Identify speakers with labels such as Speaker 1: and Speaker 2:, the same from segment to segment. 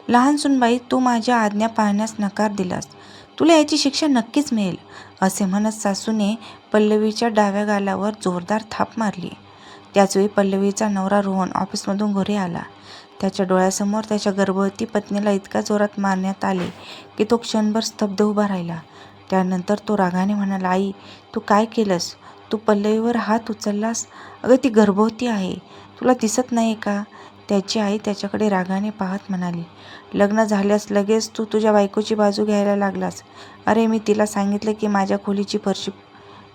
Speaker 1: लहान सुनबाई, तू माझ्या आज्ञा पाळण्यास नकार दिलास. तुला याची शिक्षा नक्कीच मिळेल, असे म्हणत सासूने पल्लवीच्या डाव्या गालावर जोरदार थाप मारली. त्याचवेळी पल्लवीचा नवरा रोहन ऑफिसमधून घरी आला. त्याच्या डोळ्यासमोर त्याच्या गर्भवती पत्नीला इतक्या जोरात मारण्यात आले की तो क्षणभर स्तब्ध उभा राहिला. त्यानंतर तो रागाने म्हणाला, आई, तू काय केलंस? तू पल्लवीवर हात उचललास? अगं, ती गर्भवती आहे. तुला दिसत नाही का? त्याची आई त्याच्याकडे रागाने पाहत म्हणाली, लग्न झाल्यास लगेच तू तुझ्या बायकोची बाजू घ्यायला लागलास. अरे, मी तिला सांगितलं की माझ्या खोलीची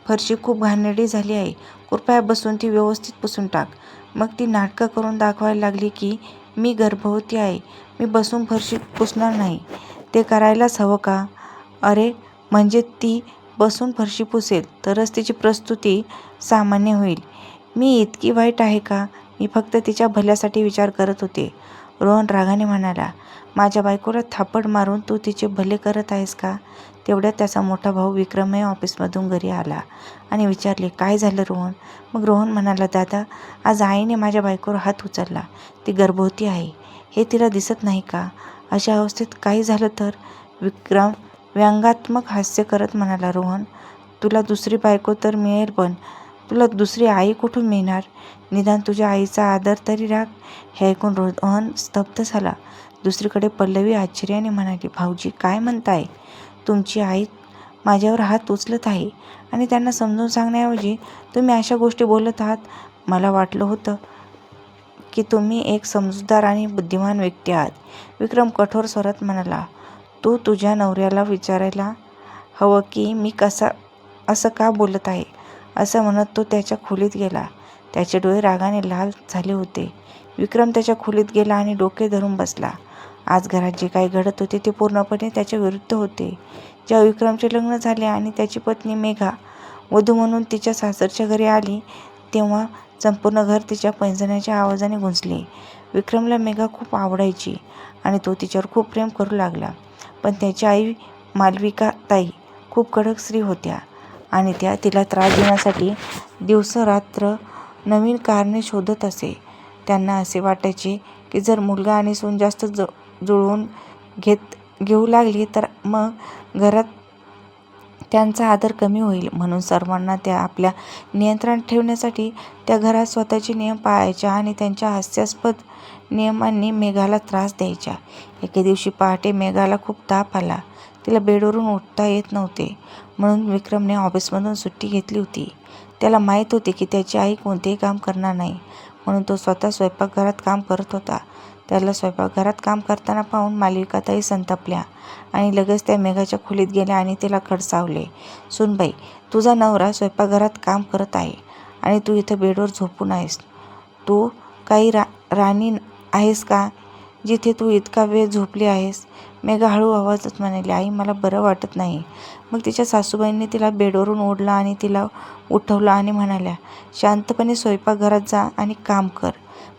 Speaker 1: फरशी खूप घाणेरडी झाली आहे. कृपया बसून ती व्यवस्थित पुसून टाक. मग ती नाटकं करून दाखवायला लागली की मी गर्भवती आहे. मी बसून फरशी पुसणार नाही. ते करायलाच हवं का? अरे, म्हणजे ती बसून फरशी पुसेल तरच तिची प्रसूती सामान्य होईल. मी इतकी वाईट आहे का? मी फक्त तिच्या भल्यासाठी विचार करत होते. रोहन रागाने म्हणाला, माझ्या बायकोला थापड मारून तू तिचे भले करत आहेस का? तेवढ्यात त्याचा मोठा भाऊ विक्रमही ऑफिसमधून घरी आला आणि विचारले, काय झालं रोहन? मग रोहन म्हणाला, दादा, आज आईने माझ्या बायकोवर हात उचलला. ती गर्भवती आहे. हे तिला दिसत नाही का? अशा अवस्थेत काही झालं तर? विक्रम व्यंगात्मक हास्य करत म्हणाला, रोहन, तुला दुसरी बायको तर मिळेल, पण तुला दुसरी आई कुठून मिळणार? निदान तुझ्या आईचा आदर तरी राख. हे ऐकून रोहन स्तब्ध झाला. दुसरीकडे पल्लवी आश्चर्याने म्हणाली, भाऊजी, काय म्हणताय? तुमची आई माझ्यावर हात उचलत आहे आणि त्यांना समजून सांगण्याऐवजी तुम्ही अशा गोष्टी बोलत आहात. मला वाटलं होतं की तुम्ही एक समजूतदार आणि बुद्धिमान व्यक्ती आहात. विक्रम कठोर स्वरात म्हणाला, तू तुझ्या नवऱ्याला विचारायला हवं की मी असं का बोलत आहे. असं म्हणत तो त्याच्या खोलीत गेला. त्याचे डोळे रागाने लाल झाले होते. विक्रम त्याच्या खोलीत गेला आणि डोके धरून बसला. आज घरात जे काही घडत होते ते पूर्णपणे त्याच्या विरुद्ध होते. जेव्हा विक्रमचे लग्न झाले आणि त्याची पत्नी मेघा वधू म्हणून तिच्या सासरच्या घरी आली, तेव्हा संपूर्ण घर तिच्या पैंजणाच्या आवाजाने गुंजले. विक्रमला मेघा खूप आवडायची आणि तो तिच्यावर खूप प्रेम करू लागला. पण त्याची आई मालविकाताई खूप कडक स्त्री होत्या आणि त्या तिला त्रास देण्यासाठी दिवसरात्र नवीन कारणे शोधत असे. त्यांना असे वाटायचे की जर मुलगा आणि सून जास्त जुळवून घेऊ लागली तर मग घरात त्यांचा आदर कमी होईल. म्हणून सर्वांना त्या आपल्या नियंत्रणात ठेवण्यासाठी त्या घरात स्वतःचे नियम पाळायच्या आणि त्यांच्या हास्यास्पद नियमांनी मेघाला त्रास द्यायच्या. एके दिवशी पहाटे मेघाला खूप ताप आला. तिला बेडवरून उठता येत नव्हते. म्हणून विक्रमने ऑफिसमधून सुट्टी घेतली होती. त्याला माहीत होते की त्याची आई कोणतेही काम करणार नाही, म्हणून तो स्वतः स्वयंपाकघरात काम करत होता. त्याला स्वयंपाकघरात काम करताना पाहून मालविकाताई संतापल्या आणि लगेच त्या मेघाच्या खोलीत गेल्या आणि तिला खडसावले, सुनबाई, तुझा नवरा स्वयंपाकघरात काम करत आहे आणि तू इथं बेडवर झोपून आहेस. तू काही राणी आहेस का जिथे तू इतका वेळ झोपली आहेस? मेघा हळू आवाजात म्हणाली, आई, मला बरं वाटत नाही. मग तिच्या सासूबाईंनी तिला बेडवरून ओढलं आणि तिला उठवलं आणि म्हणाल्या, शांतपणे स्वयंपाकघरात जा आणि काम कर.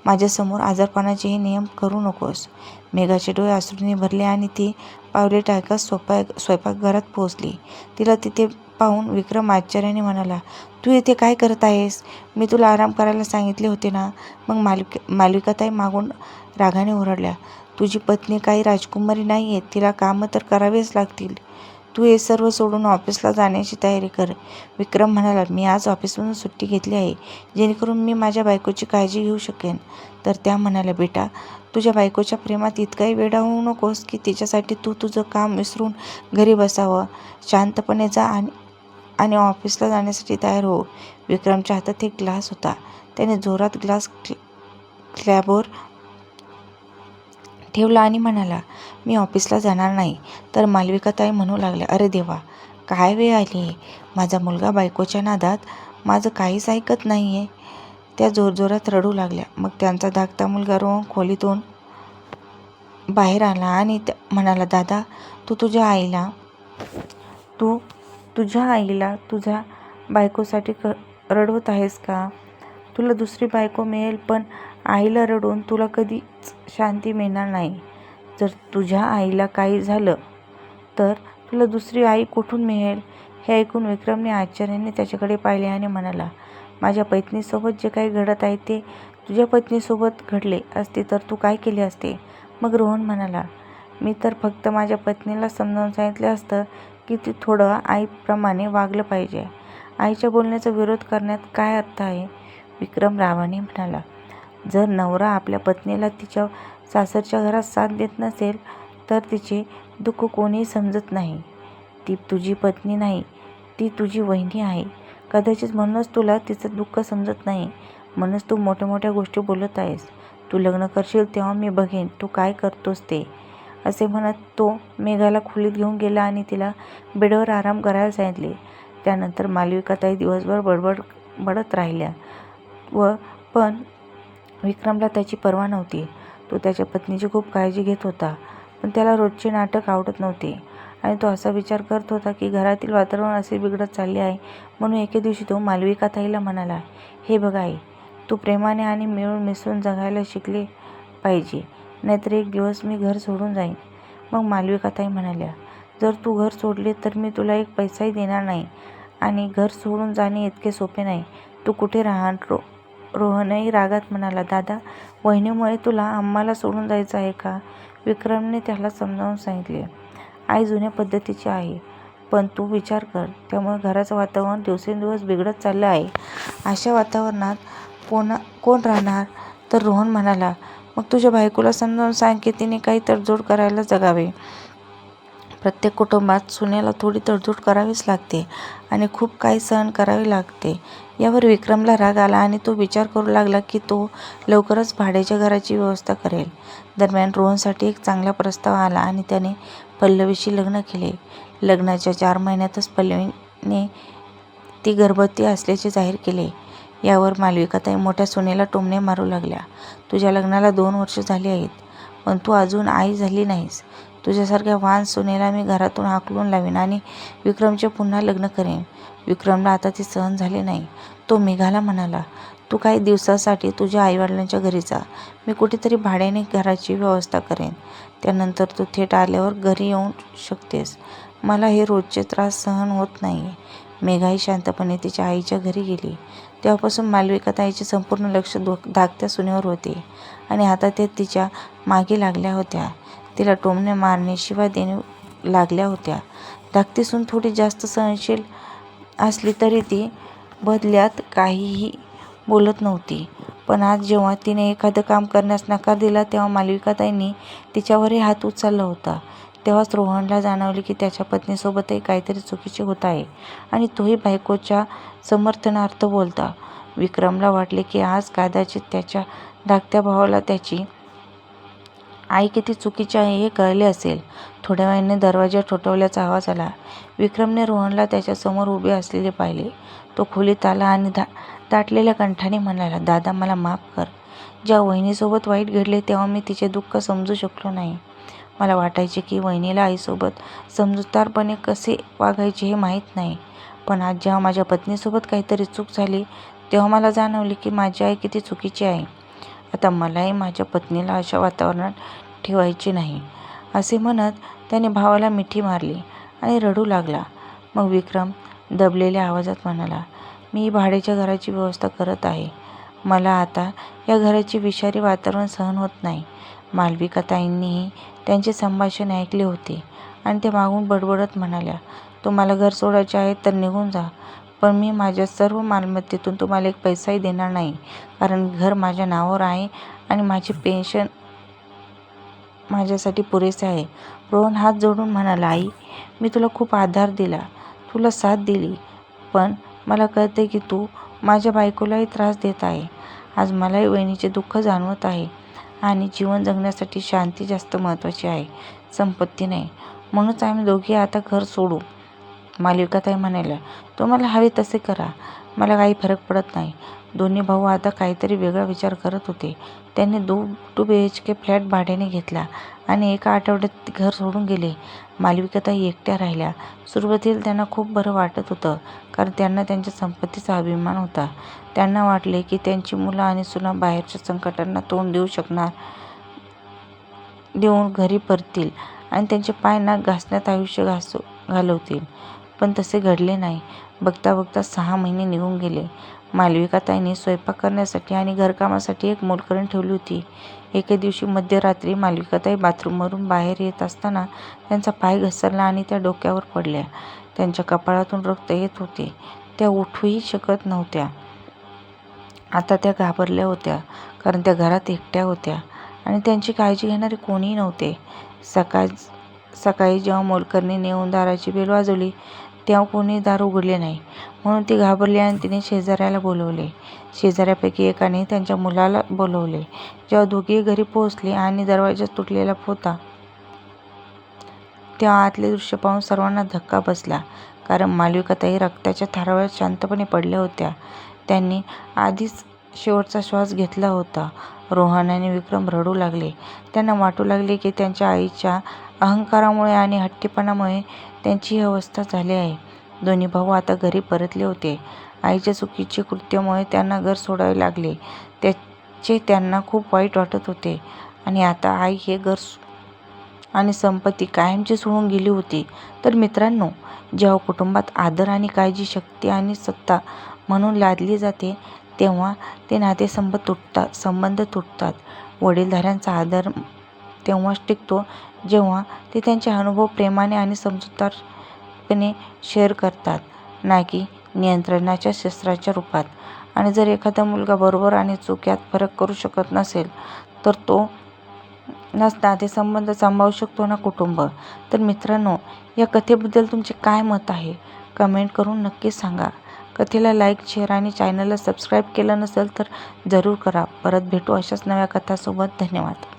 Speaker 1: माझ्यासमोर आजारपणाचेही नियम करू नकोस. मेघाचे डोळे अश्रूंनी भरले आणि ती पावले टाकत स्वयंपाकघरात पोहोचली. तिला तिथे पाहून विक्रम आश्चर्याने म्हणाला, तू इथे काय करत आहेस? मी तुला आराम करायला सांगितले होते ना? मग मालविकाताई मागून रागाने ओरडल्या, तुझी पत्नी काही राजकुमारी नाही आहे. तिला कामं तर करावेच लागतील. तू हे सर्व सोडून ऑफिसला जाण्याची तयारी कर. विक्रम म्हणाला, मी आज ऑफिसमधून सुट्टी घेतली आहे जेणेकरून मी माझ्या बायकोची काळजी घेऊ शकेन. तर त्या म्हणाल्या, बेटा, तुझ्या बायकोच्या प्रेमात इतकाही वेडा होऊ नकोस की तिच्यासाठी तू तुझं काम विसरून घरी बसावं. शांतपणे जा आणि ऑफिसला जाण्यासाठी तयार हो. विक्रमच्या हातात एक ग्लास होता. त्याने जोरात ग्लास स्लॅबवर ठेवला आणि म्हणाला, मी ऑफिसला जाणार नाही. तर मालविकाताई म्हणू लागल्या, अरे देवा, काय वेळ आली. माझा मुलगा बायकोच्या नादात माझं काहीच ऐकत नाही आहे. त्या जोरजोरात रडू लागल्या. मग त्यांचा धाकटा मुलगा रोहन खोलीतून बाहेर आला आणि म्हणाला, दादा, तू तुझ्या आईला तुझ्या बायकोसाठी रडवत आहेस का? तुला दुसरी बायको मिळेल, पण आईला रडून तुला कधीच शांती मिळणार नाही. जर तुझ्या आईला काही झालं तर तुला दुसरी आई कुठून मिळेल? हे ऐकून विक्रमने आश्चर्याने त्याच्याकडे पाहिले आणि म्हणाला, माझ्या पत्नीसोबत जे काही घडत आहे ते तुझ्या पत्नीसोबत घडले असते तर तू काय केले असते? मग रोहन म्हणाला, मी तर फक्त माझ्या पत्नीला समजावून सांगितलं असतं की ती थोडं आईप्रमाणे वागलं पाहिजे. आईच्या बोलण्याचा विरोध करण्यात काय अर्थ आहे? विक्रम रागाने म्हणाला. जर नवरा आपल्या पत्नीला तिच्या सासरच्या घरात साथ देत नसेल तर तिचे दुःख कोणीही समजत नाही. ती तुझी पत्नी नाही, ती तुझी वहिनी आहे. कदाचित म्हणूनच तुला तिचं दुःख समजत नाही. म्हणूनच तू मोठ्या मोठ्या गोष्टी बोलत आहेस. तू लग्न करशील तेव्हा मी बघेन तू काय करतोस ते. असे म्हणत तो मेघाला खोलीत घेऊन गेला आणि तिला बेडवर आराम करायला सांगितले. त्यानंतर मालविकाताई दिवसभर बडबडत राहिल्या पण विक्रमला त्याची पर्वा नव्हती. तो त्याच्या पत्नीची खूप काळजी घेत होता, पण त्याला रोजचे नाटक आवडत नव्हते आणि तो असा विचार करत होता की घरातील वातावरण असे बिघडत चालले आहे. म्हणून एके दिवशी तो मालविकाताईला म्हणाला, हे बघ आई, तू प्रेमाने आणि मिळून मिसळून जगायला शिकले पाहिजे, नाहीतर एक दिवस मी घर सोडून जाईन. मग मालविकाताई म्हणाल्या, जर तू घर सोडले तर मी तुला एक पैसाही देणार नाही आणि घर सोडून जाणे इतके सोपे नाही. तू कुठे राहणार? रोहनही रागात म्हणाला, दादा, वहिनीमुळे तुला आम्हाला सोडून जायचं आहे का? विक्रमने त्याला समजावून सांगितले, आई जुन्या पद्धतीची आहे, पण तू विचार कर, त्यामुळे घराचं वातावरण दिवसेंदिवस बिघडत चाललं आहे. अशा वातावरणात कोण राहणार? तर रोहन म्हणाला, मग तुझ्या बायकोला समजावून सांग की तिने काही तडजोड करायला जगावे. प्रत्येक कुटुंबात सुनेला थोडी तडजोड करावीच लागते आणि खूप काही सहन करावे लागते. यावर विक्रमला राग आला आणि तो विचार करू लागला की तो लवकरच भाड्याच्या घराची व्यवस्था करेल. दरम्यान रोहनसाठी एक चांगला प्रस्ताव आला आणि त्याने पल्लवीशी लग्न केले. लग्नाच्या 4 महिन्यातच पल्लवीने ती गर्भवती असल्याचे जाहीर केले. यावर मालविकाताई मोठ्या सुनेला टोमणे मारू लागल्या. तुझ्या लग्नाला 2 वर्ष झाली आहेत, पण तू अजून आई झाली नाहीस. तुझ्यासारख्या वाहन सुनेला मी घरातून हाकलून लावीन आणि विक्रमचे पुन्हा लग्न करेन. विक्रमला आता ती सहन झाली नाही. तो मेघाला म्हणाला, तू काही दिवसासाठी तुझ्या आईवडिलांच्या घरी जा. मी कुठेतरी भाड्याने घराची व्यवस्था करेन. त्यानंतर तू थेट आल्यावर घरी येऊ शकतेस. मला हे रोजचे त्रास सहन होत नाही. मेघाही शांतपणे तिच्या आईच्या घरी गेली. तेव्हापासून मालविकाताईचे संपूर्ण लक्ष धाकट्या सुनेवर होते आणि आता ते तिच्या मागे लागल्या होत्या. तिला टोमणे मारणे, शिव्या देणे लागल्या होत्या. धाकटी सून थोडी जास्त सहनशील असली तरी ती बदल्यात काहीही बोलत नव्हती. पण आज जेव्हा तिने एखादं काम करण्यास नकार दिला तेव्हा मालविकाताईंनी तिच्यावरही हात उचलला होता. तेव्हाच रोहनला जाणवले की त्याच्या पत्नीसोबतही काहीतरी चुकीचे होत आहे आणि तोही बायकोच्या समर्थनार्थ बोलता. विक्रमला वाटले की आज कदाचित त्याच्या धाकट्या भावाला त्याची आई किती चुकीची आहे हे कळले असेल. थोड्या वेळाने दरवाजा ठोठावल्याचा आवाज आला. विक्रमने रोहनला त्याच्यासमोर उभे असलेले पाहिले. तो खोलीत आला आणि दाटलेल्या कंठाने म्हणाला, दादा, मला माफ कर. जेव्हा वहिनीसोबत वाईट घडले तेव्हा मी तिचे दुःख समजू शकलो नाही. मला वाटायचे की वहिनीला आईसोबत समजूतदारपणे कसे वागायचे हे माहीत नाही. पण आज जेव्हा माझ्या पत्नीसोबत काहीतरी चूक झाली तेव्हा मला जाणवले की माझी आई किती चुकीची आहे. आता मलाही माझ्या पत्नीला अशा वातावरणात ठेवायचे नाही. असे म्हणत त्याने भावाला मिठी मारली आणि रडू लागला. मग विक्रम दबलेल्या आवाजात म्हणाला, मी भाड्याच्या घराची व्यवस्था करत आहे. मला आता या घराचे विषारी वातावरण सहन होत नाही. मालविकाताईंनीही त्यांचे संभाषण ऐकले होते आणि त्या मागून बडबडत म्हणाल्या, तुम्हाला घर सोडायचे आहे तर निघून जा, पण मी माझ्या सर्व मालमत्तेतून तुम्हाला एक पैसाही देणार नाही, कारण घर माझ्या नावावर आहे आणि माझे पेन्शन माझ्यासाठी पुरेसे आहे. रोहन हात जोडून म्हणाला, आई, मी तुला खूप आधार दिला, तुला साथ दिली, पण मला कळते की तू माझ्या बायकोलाही त्रास देत आहे. आज मलाही वहिनीचे दुःख जाणवत आहे आणि जीवन जगण्यासाठी शांती जास्त महत्त्वाची आहे, संपत्ती नाही. म्हणूनच आम्ही दोघे आता घर सोडू. मालविकाताई म्हणाल्या, तुम्हाला हवे तसे करा, मला काही फरक पडत नाही. दोन्ही भाऊ आता काहीतरी वेगळा विचार करत होते. त्यांनी 2 BHK फ्लॅट भाड्याने घेतला आणि एका आठवड्यात घर सोडून गेले. मालविकाताई एकट्या राहिल्या. सुरुवातीला त्यांना खूप बरं वाटत होतं, कारण त्यांना त्यांच्या संपत्तीचा अभिमान होता. त्यांना वाटले की त्यांची मुलं आणि सुना बाहेरच्या संकटांना तोंड देऊन घरी परतील आणि त्यांचे पाय नाक घासण्यात आयुष्य घालवतील. पण तसे घडले नाही. बघता बघता 6 महिने निघून गेले. मालविकाताईंनी स्वयंपाक करण्यासाठी आणि घरकामासाठी एक मोलकरीण ठेवली होती. एके दिवशी मध्यरात्री मालविकाताई बाथरूमवरून बाहेर येत असताना त्यांचा पाय घसरला आणि त्या डोक्यावर पडल्या. त्यांच्या कपाळातून रक्त येत होते. त्या उठूही शकत नव्हत्या. आता त्या घाबरल्या होत्या, कारण त्या घरात एकट्या होत्या आणि त्यांची काळजी घेणारे कोणीही नव्हते. सकाळी जेव्हा मोलकरणीने येऊन दाराची बेल वाजवली, तेव्हा कोणी दार उघडले नाही. म्हणून ती घाबरली आणि तिने शेजाऱ्याला बोलवले. शेजाऱ्यापैकी एकाने त्यांच्या मुलाला बोलवले. जेव्हा दोघेही घरी पोहोचले आणि दरवाजा तुटलेला होता, तेव्हा आतले दृश्य पाहून सर्वांना धक्का बसला. कारण मालविकाताई रक्ताच्या थारोळ्यात शांतपणे पडल्या होत्या. त्यांनी आधीच शेवटचा श्वास घेतला होता. रोहन आणि विक्रम रडू लागले. त्यांना वाटू लागले की त्यांच्या आईच्या अहंकारामुळे आणि हट्टीपणामुळे त्यांची ही अवस्था झाली आहे. दोन्ही भाऊ आता घरी परतले होते. आईच्या चुकीच्या कृत्यामुळे त्यांना घर सोडावे लागले. त्याचे त्यांना खूप वाईट वाटत होते. आणि आता आई हे घर आणि संपत्ती कायमची सोडून गेली होती. तर मित्रांनो, जेव्हा कुटुंबात आदर आणि काळजी शक्ती आणि सत्ता म्हणून लादली जाते, तेव्हा ते संबंध तुटतात. वडीलधाऱ्यांचा आदर तेव्हाच टिकतो जेव्हा ते त्यांचे अनुभव प्रेमाने आणि समजूतदारपणे शेअर करतात, ना की नियंत्रणाच्या शस्त्राच्या रूपात. आणि जर एखादा मुलगा बरोबर आणि चूक यात फरक करू शकत नसेल, तर तो नाते संबंध सांभाळू शकतो ना कुटुंब? तर मित्रांनो, या कथेबद्दल तुमचे काय मत आहे? कमेंट करून नक्कीच सांगा. कथेला लाईक, शेअर आणि चॅनलला सबस्क्राईब केलं नसेल तर जरूर करा. परत भेटू अशाच नव्या कथांसोबत. धन्यवाद.